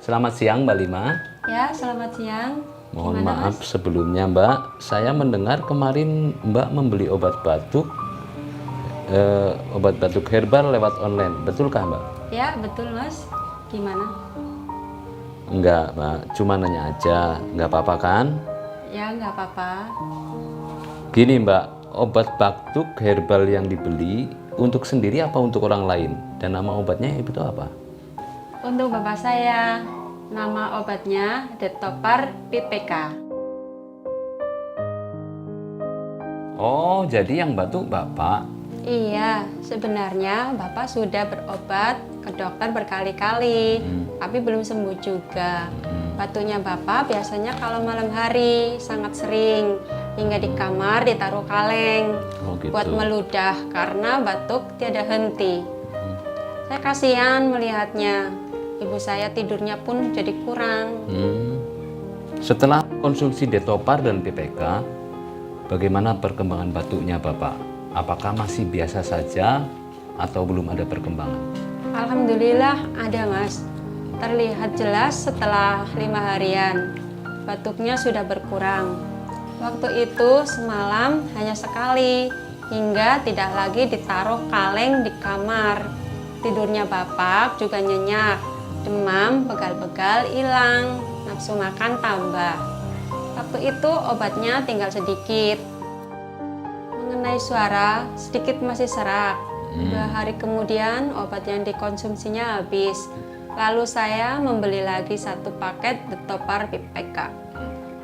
Selamat siang Mbak Lima. Ya, selamat siang. Mohon Gimana, maaf Mas? sebelumnya Mbak, saya mendengar kemarin Mbak membeli obat batuk herbal lewat online, betulkah Mbak? Ya, betul, Mas. Gimana? Enggak Mbak, cuma nanya aja, nggak apa-apa kan? Ya, nggak apa-apa. Gini Mbak, obat batuk herbal yang dibeli untuk sendiri apa untuk orang lain? Dan nama obatnya itu apa? Untuk bapak saya, nama obatnya Detopar PPK. Oh, jadi yang batuk Bapak? Iya, sebenarnya bapak sudah berobat ke dokter berkali-kali, tapi belum sembuh juga. Batuknya bapak biasanya kalau malam hari sangat sering, hingga di kamar ditaruh kaleng Oh gitu. buat meludah karena batuk tiada henti. Saya kasihan melihatnya. Ibu saya tidurnya pun jadi kurang. Setelah konsumsi Detopar dan PPK, bagaimana perkembangan batuknya Bapak? Apakah masih biasa saja atau belum ada perkembangan? Alhamdulillah ada, Mas. Terlihat jelas setelah 5 harian. Batuknya sudah berkurang. Waktu itu semalam hanya sekali, hingga tidak lagi ditaruh kaleng di kamar. Tidurnya bapak juga nyenyak, demam, pegal-pegal hilang, nafsu makan tambah. Waktu itu obatnya tinggal sedikit. Mengenai suara, sedikit masih serak. 2 hari kemudian obat yang dikonsumsinya habis. Lalu saya membeli lagi 1 paket Detopar PPK.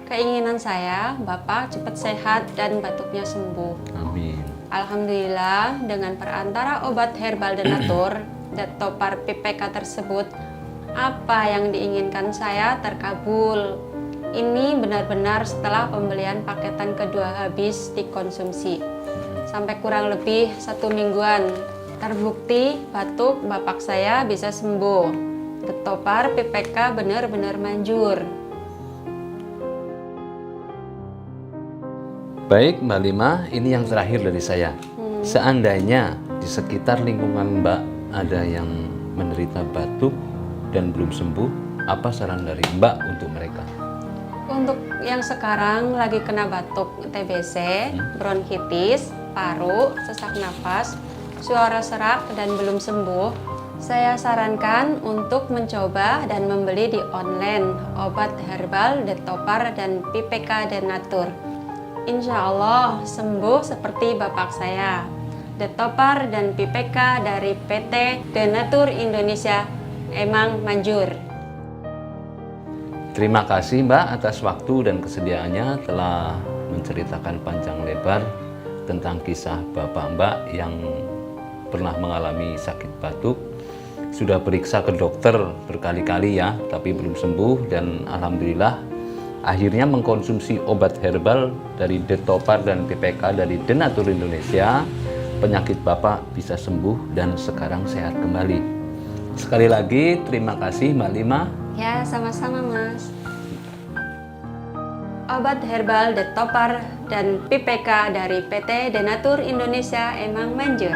Keinginan saya, Bapak cepat sehat dan batuknya sembuh. Amin. Alhamdulillah, dengan perantara obat herbal Denatur, Detopar PPK tersebut, apa yang diinginkan saya terkabul. Ini benar-benar setelah pembelian paketan kedua habis dikonsumsi. Sampai kurang lebih 1 mingguan. Terbukti batuk bapak saya bisa sembuh. Detopar PPK benar-benar manjur. Baik Mbak Lima, ini yang terakhir dari saya. Seandainya di sekitar lingkungan Mbak ada yang menderita batuk dan belum sembuh, apa saran dari Mbak untuk mereka? Untuk yang sekarang lagi kena batuk TBC, bronkitis, paru, sesak napas, suara serak dan belum sembuh, saya sarankan untuk mencoba dan membeli di online obat herbal Detopar dan PPK Denatur. Insya Allah sembuh seperti bapak saya. Detopar dan PPK dari PT Denatur Indonesia emang manjur. Terima kasih Mbak atas waktu dan kesediaannya telah menceritakan panjang lebar tentang kisah Bapak Mbak yang pernah mengalami sakit batuk. Sudah periksa ke dokter berkali-kali ya, tapi belum sembuh dan alhamdulillah akhirnya mengkonsumsi obat herbal dari Detopar dan PPK dari Denatur Indonesia. Penyakit Bapak bisa sembuh dan sekarang sehat kembali. Sekali lagi terima kasih Mbak Lima. Ya, sama-sama, Mas. Obat herbal Detopar dan PPK dari PT Denatur Indonesia emang manjur.